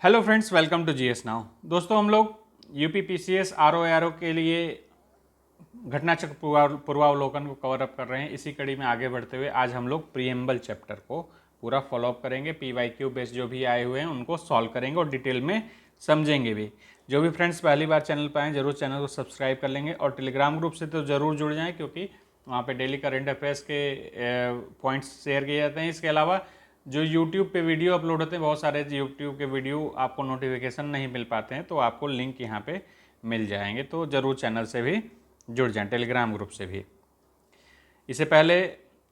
Hello friends, welcome to GS now. दोस्तों, हम लोग यूपी पीसीएस आरओ के लिए घटना चक्र पूर्वावलोकन को कवर अप कर रहे हैं। इसी कड़ी में आगे बढ़ते हुए आज हम लोग प्रीएम्बल चैप्टर को पूरा फॉलोअप करेंगे। पीवाईक्यू बेस्ड जो भी आए हुए हैं उनको सॉल्व करेंगे और डिटेल में समझेंगे भी। जो भी फ्रेंड्स पहली बार चैनल पर आएँ जरूर चैनल को सब्सक्राइब कर लेंगे और टेलीग्राम ग्रुप से तो ज़रूर जुड़ जाएँ, क्योंकि वहाँ पे डेली करंट अफेयर्स के पॉइंट्स शेयर किए जाते हैं। इसके अलावा जो YouTube पे वीडियो अपलोड होते हैं, बहुत सारे YouTube के वीडियो आपको नोटिफिकेशन नहीं मिल पाते हैं, तो आपको लिंक यहाँ पे मिल जाएंगे, तो ज़रूर चैनल से भी जुड़ जाएं, टेलीग्राम ग्रुप से भी। इससे पहले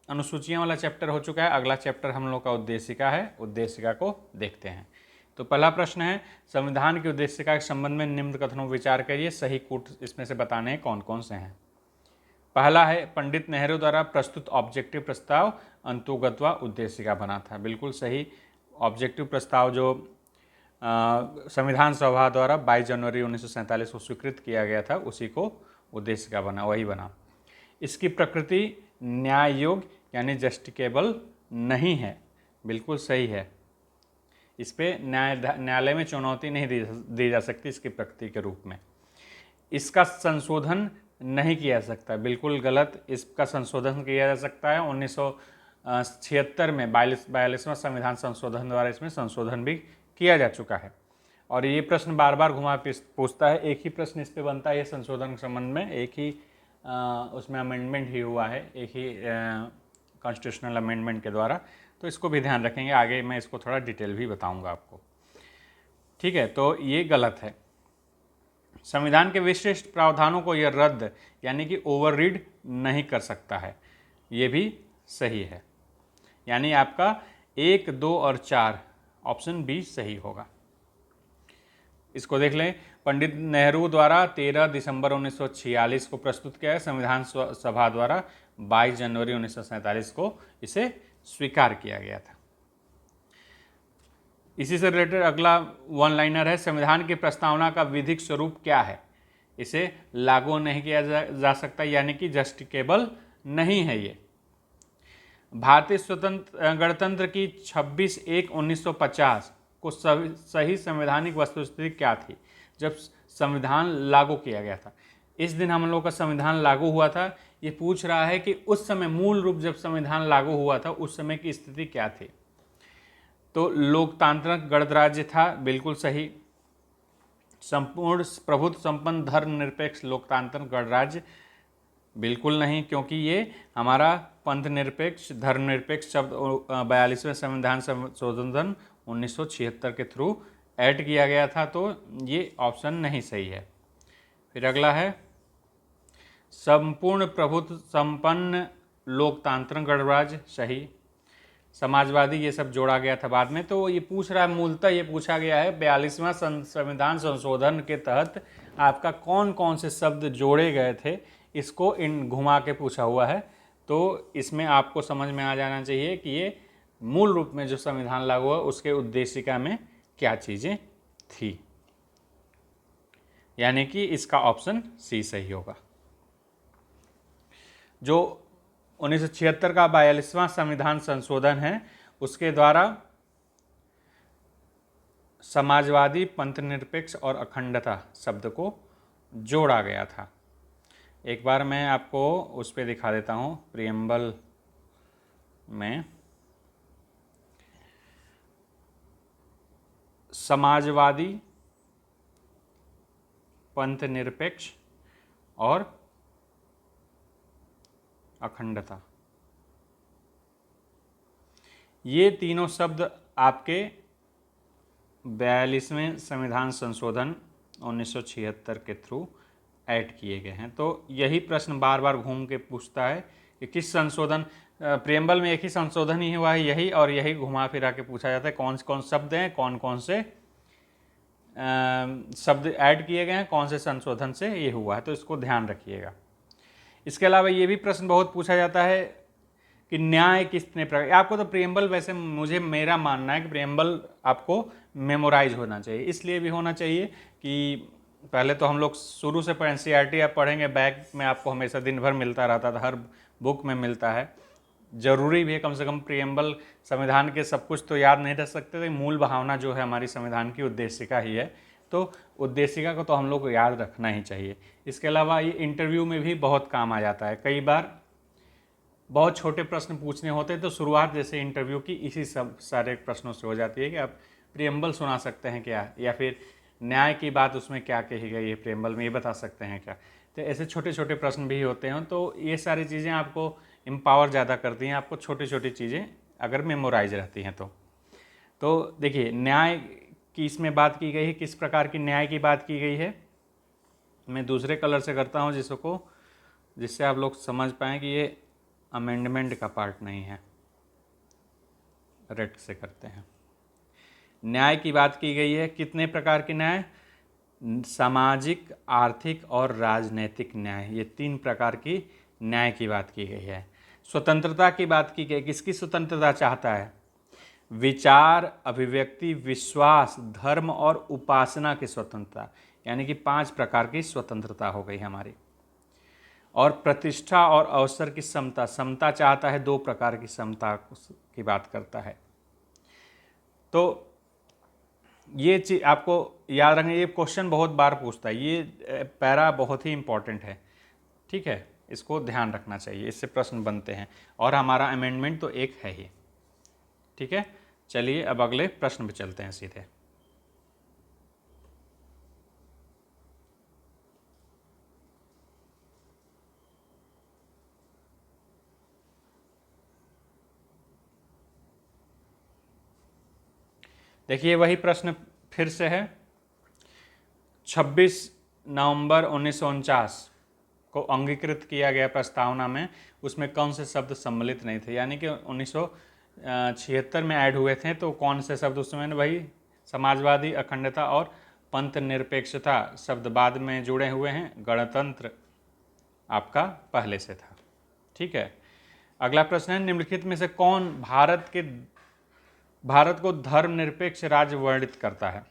अनुसूचियाँ वाला चैप्टर हो चुका है, अगला चैप्टर हम लोग का उद्देशिका है। उद्देशिका को देखते हैं। तो पहला प्रश्न है, संविधान की उद्देशिका के संबंध में निम्न कथनों पर विचार करिए। सही कूट इसमें से बताने हैं कौन कौन से हैं। पहला है, पंडित नेहरू द्वारा प्रस्तुत ऑब्जेक्टिव प्रस्ताव अंतुगत व उद्देशिका बना था। बिल्कुल सही। ऑब्जेक्टिव प्रस्ताव जो संविधान सभा द्वारा 22 जनवरी 1947 को स्वीकृत किया गया था, उसी को उद्देशिका बना, वही बना। इसकी प्रकृति न्याय योग्य यानी जस्टिकेबल नहीं है। बिल्कुल सही है। इस पर न्यायालय में चुनौती नहीं दी जा सकती इसकी प्रकृति के रूप में। इसका संशोधन नहीं किया जा सकता। बिल्कुल गलत। इसका संशोधन किया जा सकता है 1976 में 42वां संविधान संशोधन द्वारा इसमें संशोधन भी किया जा चुका है। और ये प्रश्न बार बार घुमा पूछता है। एक ही प्रश्न इस पे बनता है ये संशोधन के संबंध में, एक ही उसमें अमेंडमेंट ही हुआ है, एक ही कॉन्स्टिट्यूशनल अमेंडमेंट के द्वारा। तो इसको भी ध्यान रखेंगे, आगे मैं इसको थोड़ा डिटेल भी बताऊँगा आपको। ठीक है, तो ये गलत है। संविधान के विशिष्ट प्रावधानों को यह रद्द यानी कि ओवररीड नहीं कर सकता है, ये भी सही है। यानी आपका 1, 2 और 4 ऑप्शन बी सही होगा। इसको देख लें। पंडित नेहरू द्वारा 13 दिसंबर 1946 को प्रस्तुत किया है। संविधान सभा द्वारा 22 जनवरी 1947 को इसे स्वीकार किया गया था। इसी से रिलेटेड अगला वन लाइनर है, संविधान की प्रस्तावना का विधिक स्वरूप क्या है? इसे लागू नहीं किया जा सकता, यानी कि जस्टिकेबल नहीं है ये। भारतीय स्वतंत्र गणतंत्र की 26/1/1950 को सही संवैधानिक वस्तुस्थिति क्या थी जब संविधान लागू किया गया था? इस दिन हम लोग का संविधान लागू हुआ था। ये पूछ रहा है कि उस समय मूल रूप जब संविधान लागू हुआ था उस समय की स्थिति क्या थी? तो लोकतांत्रिक गणराज्य था। बिल्कुल सही। संपूर्ण प्रभुत्व संपन्न धर्मनिरपेक्ष लोकतांत्रिक गणराज्य? बिल्कुल नहीं, क्योंकि ये हमारा पंथ निरपेक्ष धर्मनिरपेक्ष शब्द 42वें संविधान संशोधन 1976 के थ्रू ऐड किया गया था, तो ये ऑप्शन नहीं सही है। फिर अगला है, संपूर्ण प्रभुत्व संपन्न लोकतांत्रिक गणराज्य? सही। समाजवादी ये सब जोड़ा गया था बाद में। तो ये पूछ रहा है, मूलतः ये पूछा गया है 42वां संविधान संशोधन के तहत आपका कौन कौन से शब्द जोड़े गए थे, इसको इन घुमा के पूछा हुआ है। तो इसमें आपको समझ में आ जाना चाहिए कि ये मूल रूप में जो संविधान लागू हुआ उसके उद्देशिका में क्या चीज़ें थी, यानी कि इसका ऑप्शन सी सही होगा। जो 1976 का 42वां संविधान संशोधन है, उसके द्वारा समाजवादी, पंथनिरपेक्ष और अखंडता शब्द को जोड़ा गया था। एक बार मैं आपको उस पर दिखा देता हूँ। प्रीएम्बल में समाजवादी, पंथनिरपेक्ष और अखंडता, ये तीनों शब्द आपके 42वें संविधान संशोधन 1976 के थ्रू ऐड किए गए हैं। तो यही प्रश्न बार बार घूम के पूछता है कि किस संशोधन, प्रीएम्बल में एक ही संशोधन ही हुआ है यही, और यही घुमा फिरा के पूछा जाता है कौन कौन शब्द हैं, कौन कौन से शब्द ऐड किए गए हैं, कौन से संशोधन से ये हुआ है। तो इसको ध्यान रखिएगा। इसके अलावा ये भी प्रश्न बहुत पूछा जाता है कि न्याय कितने प्रकार। आपको तो प्रीएम्बल, वैसे मेरा मानना है कि प्रीएम्बल आपको मेमोराइज होना चाहिए। इसलिए भी होना चाहिए कि पहले तो हम लोग शुरू से एनसीईआरटी आप पढ़ेंगे, बैग में आपको हमेशा दिन भर मिलता रहता था, हर बुक में मिलता है। जरूरी भी है, कम से कम प्रियम्बल संविधान के सब कुछ तो याद नहीं रख सकते थे, मूल भावना जो है हमारी संविधान की उद्देशिका ही है, तो उद्देशिका को तो हम लोग को याद रखना ही चाहिए। इसके अलावा ये इंटरव्यू में भी बहुत काम आ जाता है। कई बार बहुत छोटे प्रश्न पूछने होते हैं तो शुरुआत जैसे इंटरव्यू की इसी सब सारे प्रश्नों से हो जाती है कि आप प्रियम्बल सुना सकते हैं क्या, या फिर न्याय की बात उसमें क्या कही गई है प्रियम्बल में, ये बता सकते हैं क्या। तो ऐसे छोटे छोटे प्रश्न भी होते हैं, तो ये सारी चीज़ें आपको एम्पावर ज़्यादा करती हैं, आपको छोटी छोटी चीज़ें अगर मेमोराइज रहती हैं तो देखिए न्याय की इसमें बात की गई है, किस प्रकार की न्याय की बात की गई है। मैं दूसरे कलर से करता हूँ जिससे आप लोग समझ पाएँ कि ये अमेंडमेंट का पार्ट नहीं है, रेड से करते हैं। न्याय की बात की गई है, कितने प्रकार की न्याय, सामाजिक, आर्थिक और राजनैतिक न्याय, ये 3 प्रकार की न्याय की बात की गई है। स्वतंत्रता की बात की गई, किसकी स्वतंत्रता चाहता है, विचार, अभिव्यक्ति, विश्वास, धर्म और उपासना की स्वतंत्रता, यानी कि 5 प्रकार की स्वतंत्रता हो गई हमारी। और प्रतिष्ठा और अवसर की समता, समता चाहता है, 2 प्रकार की समता की बात करता है। तो ये चीज आपको याद रखना, ये क्वेश्चन बहुत बार पूछता है, ये पैरा बहुत ही इंपॉर्टेंट है, ठीक है, इसको ध्यान रखना चाहिए, इससे प्रश्न बनते हैं। और हमारा अमेंडमेंट तो एक है ही, ठीक है। चलिए अब अगले प्रश्न पे चलते हैं सीधे। देखिए वही प्रश्न फिर से है। 26 नवंबर 1949 को अंगीकृत किया गया प्रस्तावना में, उसमें कौन से शब्द सम्मिलित नहीं थे, यानी कि 1976 में ऐड हुए थे, तो कौन से शब्द उसमें, वही समाजवादी, अखंडता और पंथ निरपेक्षता शब्द बाद में जुड़े हुए हैं, गणतंत्र आपका पहले से था, ठीक है। अगला प्रश्न है, निम्नलिखित में से कौन भारत को धर्मनिरपेक्ष राज्य वर्णित करता है,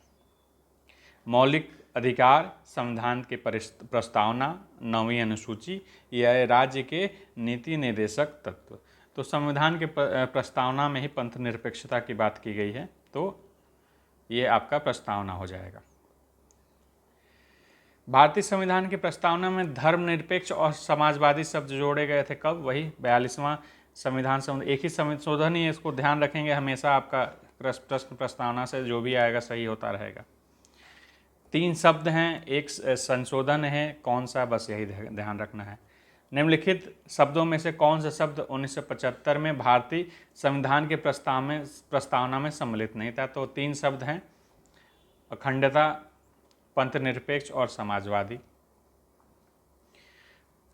मौलिक अधिकार, संविधान के प्रस्तावना, 9वीं अनुसूची या राज्य के नीति निर्देशक तत्व। तो संविधान के प्रस्तावना में ही पंथ निरपेक्षता की बात की गई है, तो ये आपका प्रस्तावना हो जाएगा। भारतीय संविधान की प्रस्तावना में धर्मनिरपेक्ष और समाजवादी शब्द जोड़े गए थे, कब, वही 42वां संविधान एक ही संशोधन ही है, इसको ध्यान रखेंगे हमेशा, आपका प्रश्न प्रस्तावना से जो भी आएगा सही होता रहेगा। 3 शब्द हैं, एक संशोधन है, कौन सा, बस यही ध्यान रखना है। निम्नलिखित शब्दों में से कौन सा शब्द 1975 में भारतीय संविधान के प्रस्तावना में सम्मिलित नहीं था, तो 3 शब्द हैं, अखंडता, पंथ निरपेक्ष और समाजवादी।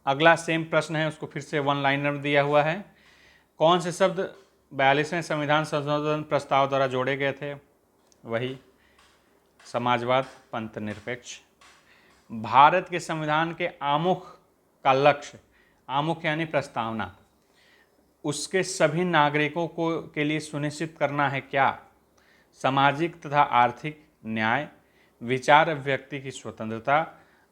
अगला सेम प्रश्न है, उसको फिर से 1 लाइनर दिया हुआ है, कौन से शब्द 42वें संविधान संशोधन प्रस्ताव द्वारा जोड़े गए थे, वही समाजवाद, पंथ निरपेक्ष। भारत के संविधान के आमुख का लक्ष्य, आमुख यानी प्रस्तावना, उसके सभी नागरिकों के लिए सुनिश्चित करना है क्या, सामाजिक तथा आर्थिक न्याय, विचार व्यक्ति की स्वतंत्रता,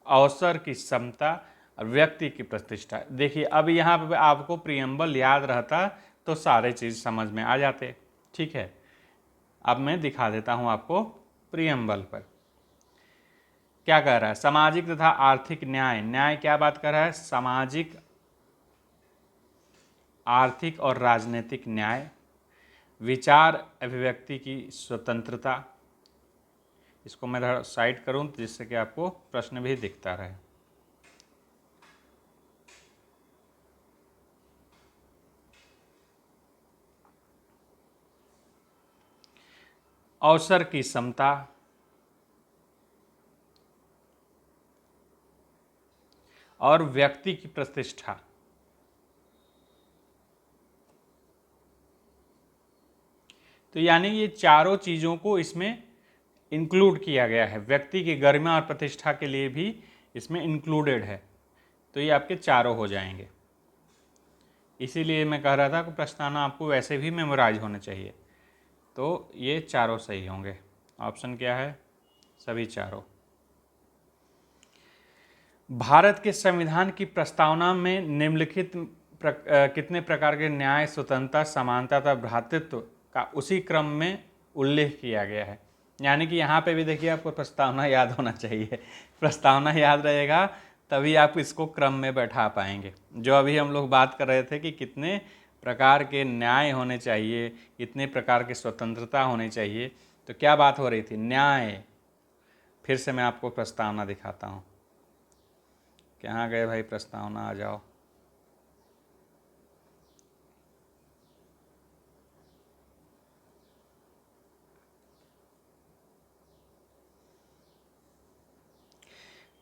अवसर की समता और व्यक्ति की प्रतिष्ठा। देखिए अब यहाँ पे आपको प्रियम्बल याद रहता तो सारे चीज़ समझ में आ जाते, ठीक है। अब मैं दिखा देता हूँ आपको प्रियम्बल पर क्या कह रहा है, सामाजिक तथा आर्थिक न्याय, न्याय क्या बात कर रहा है, सामाजिक, आर्थिक और राजनीतिक न्याय, विचार अभिव्यक्ति की स्वतंत्रता। इसको मैं थोड़ा साइड करूं जिससे कि आपको प्रश्न भी दिखता रहे। अवसर की समता, और व्यक्ति की प्रतिष्ठा। तो यानी ये चारों चीज़ों को इसमें इंक्लूड किया गया है, व्यक्ति की गरिमा और प्रतिष्ठा के लिए भी इसमें इंक्लूडेड है, तो ये आपके चारों हो जाएंगे। इसीलिए मैं कह रहा था कि प्रस्तावना आपको वैसे भी मेमोराइज होने चाहिए, तो ये चारों सही होंगे। ऑप्शन क्या है, सभी चारों। भारत के संविधान की प्रस्तावना में निम्नलिखित कितने प्रकार के न्याय, स्वतंत्रता, समानता तथा भ्रातृत्व का उसी क्रम में उल्लेख किया गया है। यानी कि यहाँ पे भी देखिए आपको प्रस्तावना याद होना चाहिए। प्रस्तावना याद रहेगा तभी आप इसको क्रम में बैठा पाएंगे। जो अभी हम लोग बात कर रहे थे कि कितने प्रकार के न्याय होने चाहिए, कितने प्रकार की स्वतंत्रता होनी चाहिए, तो क्या बात हो रही थी? न्याय। फिर से मैं आपको प्रस्तावना दिखाता हूँ। कहाँ गए भाई प्रस्तावना, आ जाओ।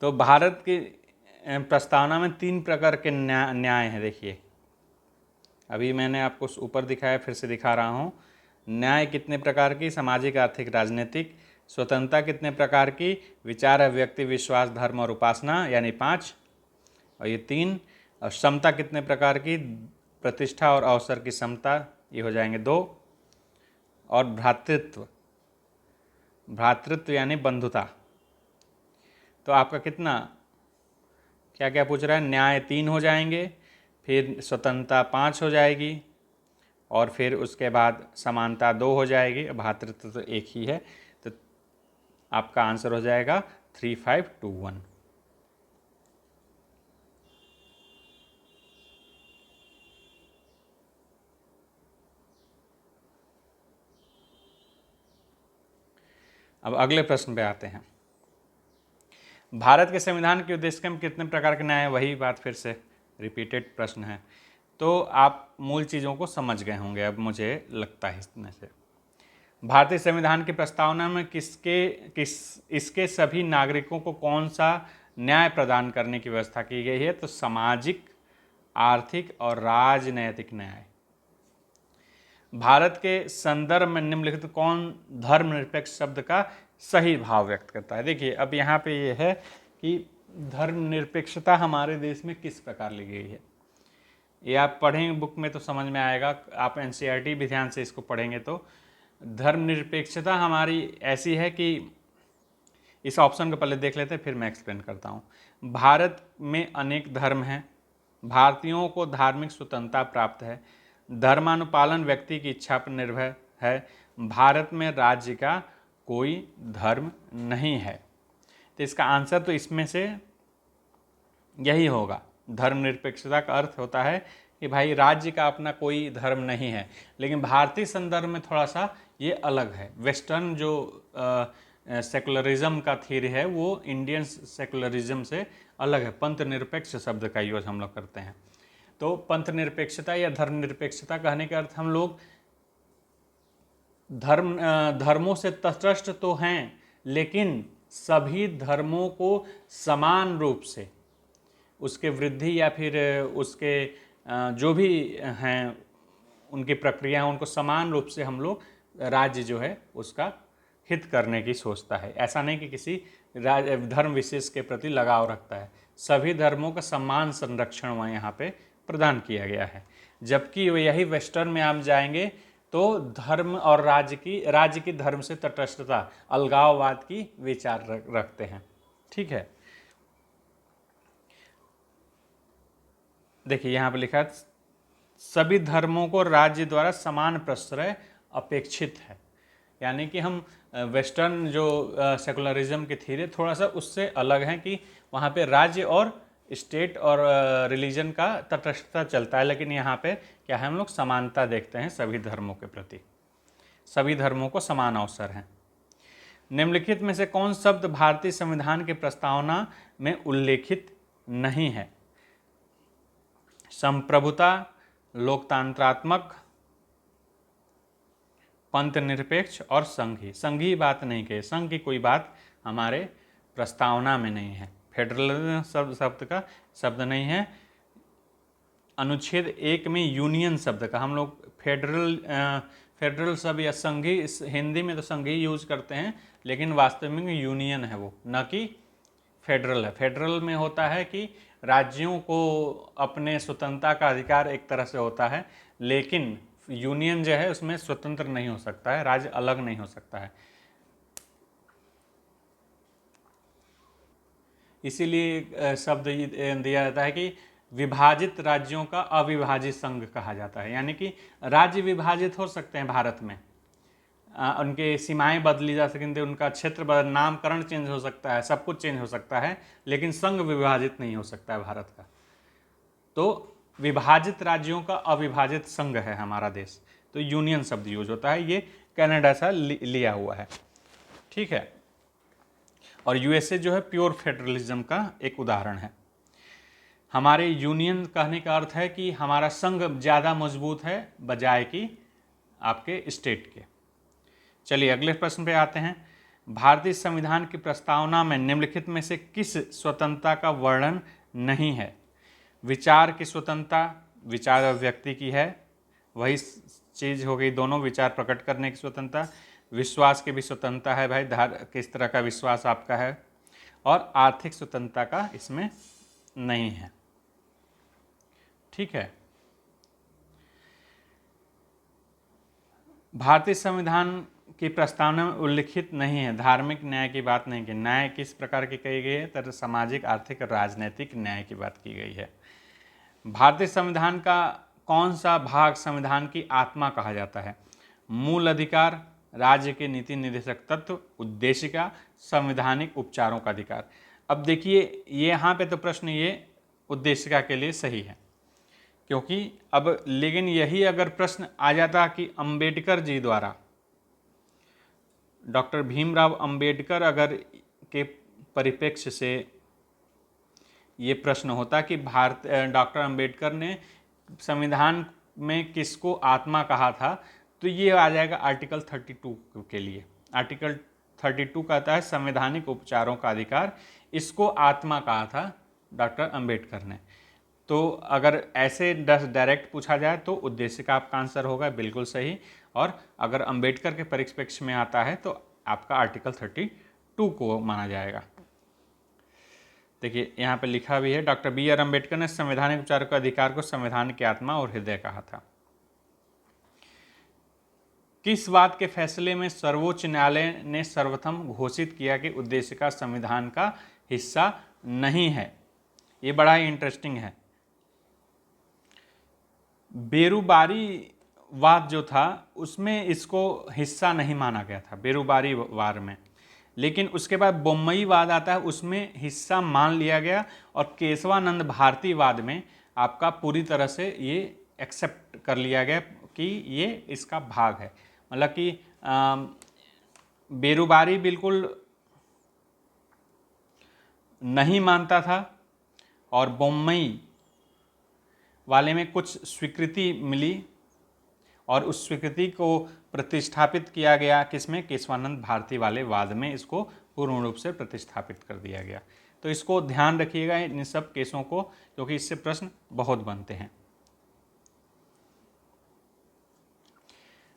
तो भारत की प्रस्तावना में 3 प्रकार के न्याय हैं। देखिए अभी मैंने आपको ऊपर दिखाया, फिर से दिखा रहा हूँ। न्याय कितने प्रकार की? सामाजिक, आर्थिक, राजनीतिक। स्वतंत्रता कितने प्रकार की? विचार, अभिव्यक्ति, विश्वास, धर्म और उपासना, यानी 5, और ये 3। और समता कितने प्रकार की? प्रतिष्ठा और अवसर की समता, ये हो जाएंगे 2। और भ्रातृत्व, भ्रातृत्व यानी बंधुता, तो आपका कितना, क्या क्या पूछ रहा है? न्याय 3 हो जाएंगे, फिर स्वतंत्रता 5 हो जाएगी, और फिर उसके बाद समानता 2 हो जाएगी, भ्रातृत्व तो 1 ही है। तो आपका आंसर हो जाएगा 3521। अब अगले प्रश्न पे आते हैं। भारत के संविधान के उद्देश्य में कितने प्रकार के न्याय है? वही बात फिर से रिपीटेड प्रश्न है। तो आप मूल चीज़ों को समझ गए होंगे अब, मुझे लगता है इसमें से। भारतीय संविधान की प्रस्तावना में इसके सभी नागरिकों को कौन सा न्याय प्रदान करने की व्यवस्था की गई है? तो सामाजिक, आर्थिक और राजनैतिक न्याय। भारत के संदर्भ में निम्नलिखित कौन धर्मनिरपेक्ष शब्द का सही भाव व्यक्त करता है? देखिए अब यहाँ पे ये है कि धर्मनिरपेक्षता हमारे देश में किस प्रकार ली गई है। ये आप पढ़ेंगे बुक में तो समझ में आएगा, आप एनसीईआरटी भी ध्यान से इसको पढ़ेंगे तो। धर्मनिरपेक्षता हमारी ऐसी है कि, इस ऑप्शन को पहले देख लेते हैं फिर मैं एक्सप्लेन करता हूँ। भारत में अनेक धर्म हैं, भारतीयों को धार्मिक स्वतंत्रता प्राप्त है, धर्मानुपालन व्यक्ति की इच्छा पर निर्भर है, भारत में राज्य का कोई धर्म नहीं है। तो इसका आंसर तो इसमें से यही होगा। धर्मनिरपेक्षता का अर्थ होता है कि भाई राज्य का अपना कोई धर्म नहीं है। लेकिन भारतीय संदर्भ में थोड़ा सा ये अलग है। वेस्टर्न जो सेकुलरिज्म का थ्योरी है वो इंडियन सेकुलरिज्म से अलग है। पंथ निरपेक्ष शब्द का यूज हम लोग करते हैं। तो पंथ निरपेक्षता या धर्मनिरपेक्षता कहने का अर्थ हम लोग धर्मों से तटस्थ तो हैं, लेकिन सभी धर्मों को समान रूप से उसके वृद्धि या फिर उसके जो भी हैं उनकी प्रक्रिया, उनको समान रूप से हम लोग राज्य जो है उसका हित करने की सोचता है। ऐसा नहीं कि किसी धर्म विशेष के प्रति लगाव रखता है। सभी धर्मों का समान संरक्षण वहाँ यहाँ पे प्रदान किया गया है। जबकि यही वेस्टर्न में आप जाएंगे तो धर्म और राज्य की धर्म से तटस्थता, अलगाववाद की विचार रखते हैं। ठीक है, देखिए यहाँ पे लिखा है सभी धर्मों को राज्य द्वारा समान प्रश्रय अपेक्षित है। यानी कि हम वेस्टर्न जो सेकुलरिज्म की थ्योरी थोड़ा सा उससे अलग है कि वहाँ पे राज्य और स्टेट और रिलीजन का तटस्थता चलता है, लेकिन यहाँ पे क्या है, हम लोग समानता देखते हैं सभी धर्मों के प्रति। सभी धर्मों को समान अवसर हैं। निम्नलिखित में से कौन शब्द भारतीय संविधान की प्रस्तावना में उल्लेखित नहीं है? संप्रभुता, लोकतंत्रात्मक, पंथ निरपेक्ष और संघी। संघी बात नहीं कही, संघ की कोई बात हमारे प्रस्तावना में नहीं है। फेडरलिज्म शब्द का शब्द नहीं है। अनुच्छेद 1 में यूनियन शब्द का, हम लोग फेडरल शब्द या संघी, हिंदी में तो संघी यूज करते हैं, लेकिन वास्तव में यूनियन है वो, न कि फेडरल है। फेडरल में होता है कि राज्यों को अपने स्वतंत्रता का अधिकार एक तरह से होता है, लेकिन यूनियन जो है उसमें स्वतंत्र नहीं हो सकता है, राज्य अलग नहीं हो सकता है। इसीलिए शब्द दिया जाता है कि विभाजित राज्यों का अविभाजित संघ कहा जाता है। यानी कि राज्य विभाजित हो सकते हैं भारत में, उनके सीमाएं बदली जा सकती, उनका क्षेत्र नामकरण चेंज हो सकता है, सब कुछ चेंज हो सकता है, लेकिन संघ विभाजित नहीं हो सकता है भारत का। तो विभाजित राज्यों का अविभाजित संघ है हमारा देश, तो यूनियन शब्द यूज होता है। ये कनाडा से लिया हुआ है, ठीक है। और यूएसए जो है प्योर फेडरलिज्म का एक उदाहरण है। हमारे यूनियन कहने का अर्थ है कि हमारा संघ ज़्यादा मजबूत है बजाय कि आपके स्टेट के। चलिए अगले प्रश्न पे आते हैं। भारतीय संविधान की प्रस्तावना में निम्नलिखित में से किस स्वतंत्रता का वर्णन नहीं है? विचार की स्वतंत्रता, विचार अभिव्यक्ति की है, वही चीज़ हो गई, दोनों विचार प्रकट करने की स्वतंत्रता। विश्वास की भी स्वतंत्रता है भाई, किस तरह का विश्वास आपका है। और आर्थिक स्वतंत्रता का इसमें नहीं है, ठीक है। भारतीय संविधान की प्रस्तावना में उल्लिखित नहीं है, धार्मिक न्याय की बात नहीं की। न्याय किस प्रकार की कही गई है? तो सामाजिक, आर्थिक और राजनीतिक न्याय की बात की गई है। भारतीय संविधान का कौन सा भाग संविधान की आत्मा कहा जाता है? मूल अधिकार, राज्य के नीति निर्देशक तत्व, उद्देशिका, संवैधानिक उपचारों का अधिकार। अब देखिए ये यहाँ पे तो प्रश्न ये उद्देशिका के लिए सही है, क्योंकि अब लेकिन यही अगर प्रश्न आ जाता कि अंबेडकर जी द्वारा, डॉक्टर भीमराव अंबेडकर अगर के परिप्रेक्ष्य से ये प्रश्न होता कि डॉक्टर अंबेडकर ने संविधान में किसको आत्मा कहा था, तो ये आ जाएगा आर्टिकल 32 के लिए। आर्टिकल 32 कहता है संवैधानिक उपचारों का अधिकार, इसको आत्मा कहा था डॉक्टर अंबेडकर ने। तो अगर ऐसे डायरेक्ट पूछा जाए तो उद्देश्य का आपका आंसर होगा बिल्कुल सही। और अगर अंबेडकर के परिप्रेक्ष्य में आता है तो आपका आर्टिकल 32 को माना जाएगा। देखिए यहाँ पे लिखा भी है, डॉक्टर बी.आर. अम्बेडकर ने संवैधानिक उपचारों के अधिकार को संविधान की आत्मा और हृदय कहा था। किस बात के फैसले में सर्वोच्च न्यायालय ने सर्वप्रथम घोषित किया कि उद्देश्य का संविधान का हिस्सा नहीं है? ये बड़ा ही इंटरेस्टिंग है। बेरुबारी वाद जो था उसमें इसको हिस्सा नहीं माना गया था, बेरुबारी वाद में। लेकिन उसके बाद बोम्मई वाद आता है, उसमें हिस्सा मान लिया गया। और केशवानंद भारती वाद में आपका पूरी तरह से ये एक्सेप्ट कर लिया गया कि ये इसका भाग है। मतलब कि बेरुबारी बिल्कुल नहीं मानता था और बोम्मई वाले में कुछ स्वीकृति मिली और उस स्वीकृति को प्रतिस्थापित किया गया किसमें? केशवानंद भारती वाले वाद में इसको पूर्ण रूप से प्रतिस्थापित कर दिया गया। तो इसको ध्यान रखिएगा इन सब केसों को, क्योंकि इससे प्रश्न बहुत बनते हैं।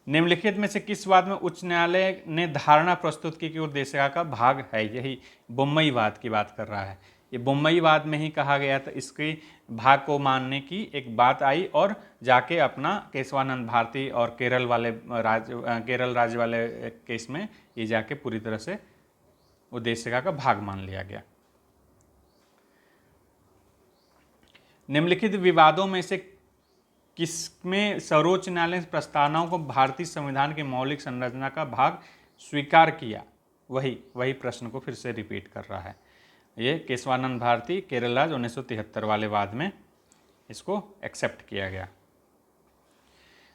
निम्नलिखित में से किस वाद में उच्च न्यायालय ने धारणा प्रस्तुत की कि उद्देशिका का भाग है? यही बोम्मई वाद की बात कर रहा है। ये बोम्मई वाद में ही कहा गया था, इसके भाग को मानने की एक बात आई और जाके अपना केशवानंद भारती और केरल राज्य वाले केस में ये जाके पूरी तरह से उद्देशिका का भाग मान लिया गया। निम्नलिखित विवादों में से किसमें सर्वोच्च न्यायालय प्रस्तावनाओं को भारतीय संविधान के मौलिक संरचना का भाग स्वीकार किया? वही प्रश्न को फिर से रिपीट कर रहा है। ये केशवानंद भारती केरल राज्य 1973 वाले वाद में इसको एक्सेप्ट किया गया।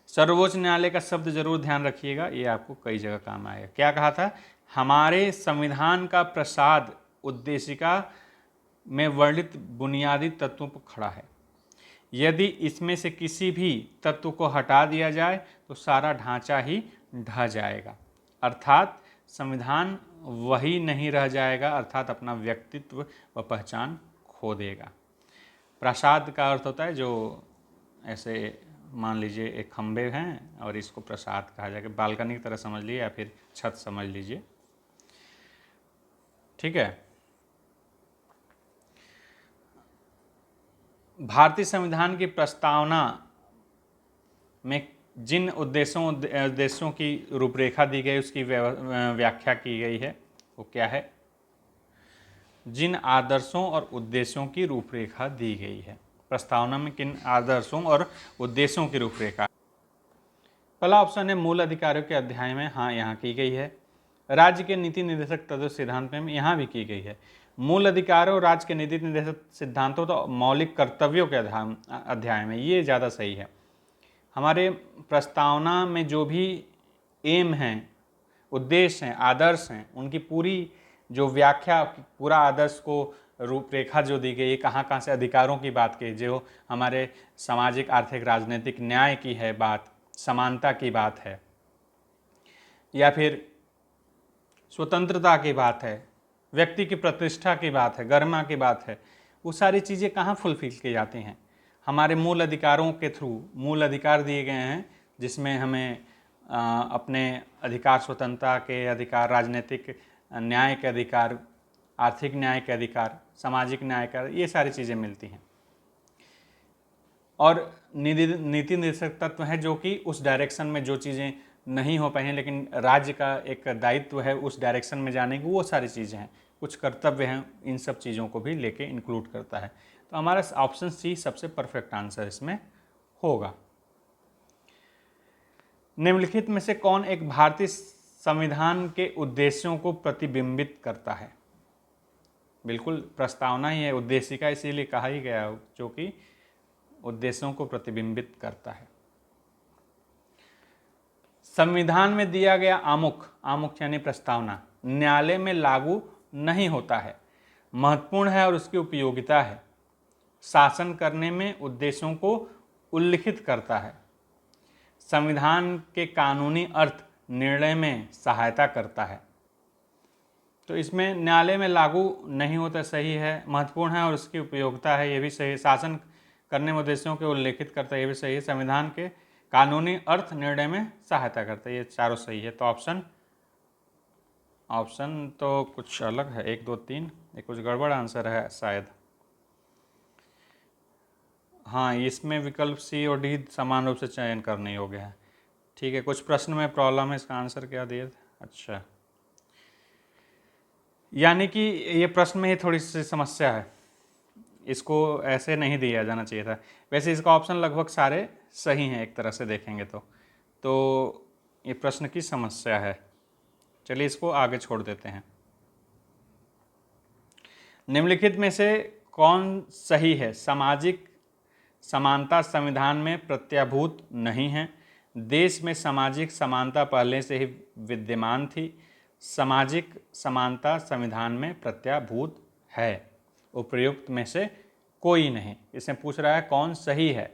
सर्वोच्च न्यायालय का शब्द जरूर ध्यान रखिएगा, ये आपको कई जगह काम आएगा। क्या कहा था? हमारे संविधान का प्रसाद उद्देशिका में वर्णित बुनियादी तत्वों पर खड़ा है। यदि इसमें से किसी भी तत्व को हटा दिया जाए तो सारा ढांचा ही ढह जाएगा, अर्थात संविधान वही नहीं रह जाएगा, अर्थात अपना व्यक्तित्व व पहचान खो देगा। प्रसाद का अर्थ होता है जो ऐसे मान लीजिए एक खंबे हैं और इसको प्रसाद कहा जाएगा, बालकनी की तरह समझ लीजिए या फिर छत समझ लीजिए, ठीक है। भारतीय संविधान की प्रस्तावना में जिन उद्देश्यों की रूपरेखा दी गई उसकी व्याख्या की गई है वो क्या है? जिन आदर्शों और उद्देश्यों की रूपरेखा दी गई है। प्रस्तावना में किन आदर्शों और उद्देश्यों की रूपरेखा। पहला ऑप्शन है मूल अधिकारों के अध्याय में, हाँ यहाँ की गई है। राज्य के नीति निर्देशक तत्व सिद्धांत में यहाँ भी की गई है। मूल अधिकारों और राज्य के नीति निर्देशक सिद्धांतों तो मौलिक कर्तव्यों के अध्याय में, ये ज़्यादा सही है। हमारे प्रस्तावना में जो भी एम हैं, उद्देश्य हैं, आदर्श हैं, उनकी पूरी जो व्याख्या, पूरा आदर्श को रूपरेखा जो दी गई है, कहाँ कहाँ से अधिकारों की बात की, जो हमारे सामाजिक, आर्थिक, राजनीतिक न्याय की है बात, समानता की बात है, या फिर स्वतंत्रता की बात है, व्यक्ति की प्रतिष्ठा की बात है, गरिमा की बात है, वो सारी चीज़ें कहाँ फुलफिल की जाती हैं? हमारे मूल अधिकारों के थ्रू। मूल अधिकार दिए गए हैं जिसमें हमें अपने अधिकार, स्वतंत्रता के अधिकार, राजनीतिक न्याय के अधिकार, आर्थिक न्याय के अधिकार, सामाजिक न्याय का, ये सारी चीज़ें मिलती हैं। और नीति निर्देशक तत्व है जो कि उस डायरेक्शन में जो चीज़ें नहीं हो पाई हैं लेकिन राज्य का एक दायित्व है उस डायरेक्शन में जाने की, वो सारी चीज़ें हैं, कुछ कर्तव्य हैं, इन सब चीज़ों को भी लेके इंक्लूड करता है। तो हमारा ऑप्शन सी सबसे परफेक्ट आंसर इसमें होगा। निम्नलिखित में से कौन एक भारतीय संविधान के उद्देश्यों को प्रतिबिंबित करता है? बिल्कुल प्रस्तावना ही है, उद्देशिका इसीलिए कहा ही गया जो कि उद्देश्यों को प्रतिबिंबित करता है। संविधान में दिया गया आमुख, आमुख यानी प्रस्तावना, न्यायालय में लागू नहीं होता है, महत्वपूर्ण है और उसकी उपयोगिता है, शासन करने में उद्देश्यों को उल्लिखित करता है, संविधान के कानूनी अर्थ निर्णय में सहायता करता है। तो इसमें न्यायालय में लागू नहीं होता सही है, महत्वपूर्ण है और उसकी उपयोगिता है, ये भी सही है, शासन करने में उद्देश्यों के उल्लेखित करता है, ये भी सही है, संविधान के कानूनी अर्थ निर्णय में सहायता करता है, ये चारों सही है। तो ऑप्शन तो कुछ अलग है, 1 2 3, ये कुछ गड़बड़ आंसर है शायद। हाँ, इसमें विकल्प सी और डी समान रूप से चयन करने योग्य है। ठीक है, कुछ प्रश्न में प्रॉब्लम है, इसका आंसर क्या दिया? अच्छा, यानी कि ये प्रश्न में ही थोड़ी सी समस्या है, इसको ऐसे नहीं दिया जाना चाहिए था। वैसे इसका ऑप्शन लगभग सारे सही हैं एक तरह से देखेंगे तो ये प्रश्न की समस्या है। चलिए इसको आगे छोड़ देते हैं। निम्नलिखित में से कौन सही है? सामाजिक समानता संविधान में प्रत्याभूत नहीं है, देश में सामाजिक समानता पहले से ही विद्यमान थी, सामाजिक समानता संविधान में प्रत्याभूत है, उपर्युक्त में से कोई नहीं। इसमें पूछ रहा है कौन सही है।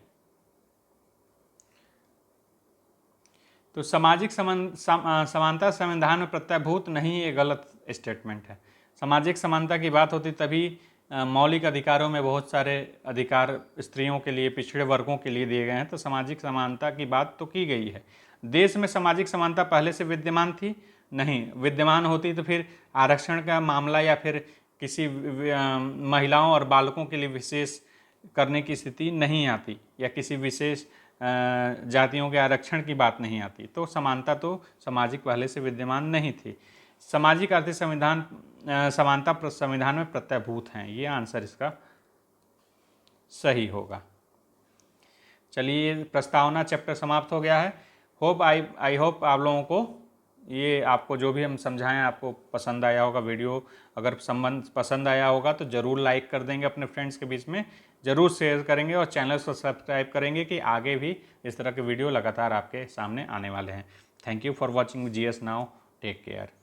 तो सामाजिक समानता संविधान में प्रत्याभूत नहीं, ये गलत स्टेटमेंट है। सामाजिक समानता की बात होती तभी मौलिक अधिकारों में बहुत सारे अधिकार स्त्रियों के लिए, पिछड़े वर्गों के लिए दिए गए हैं, तो सामाजिक समानता की बात तो की गई है। देश में सामाजिक समानता पहले से विद्यमान थी? नहीं, विद्यमान होती तो फिर आरक्षण का मामला या फिर किसी महिलाओं और बालकों के लिए विशेष करने की स्थिति नहीं आती, या किसी विशेष जातियों के आरक्षण की बात नहीं आती। तो समानता तो सामाजिक पहले से विद्यमान नहीं थी। सामाजिक आर्थिक समानता संविधान में प्रत्याभूत हैं, ये आंसर इसका सही होगा। चलिए, प्रस्तावना चैप्टर समाप्त हो गया है। आई होप आप लोगों को ये, आपको जो भी हम समझाएं आपको पसंद आया होगा। वीडियो अगर पसंद आया होगा तो ज़रूर लाइक कर देंगे, अपने फ्रेंड्स के बीच में ज़रूर शेयर करेंगे और चैनल को सब्सक्राइब करेंगे कि आगे भी इस तरह के वीडियो लगातार आपके सामने आने वाले हैं। Thank you for watching GS now. Take care.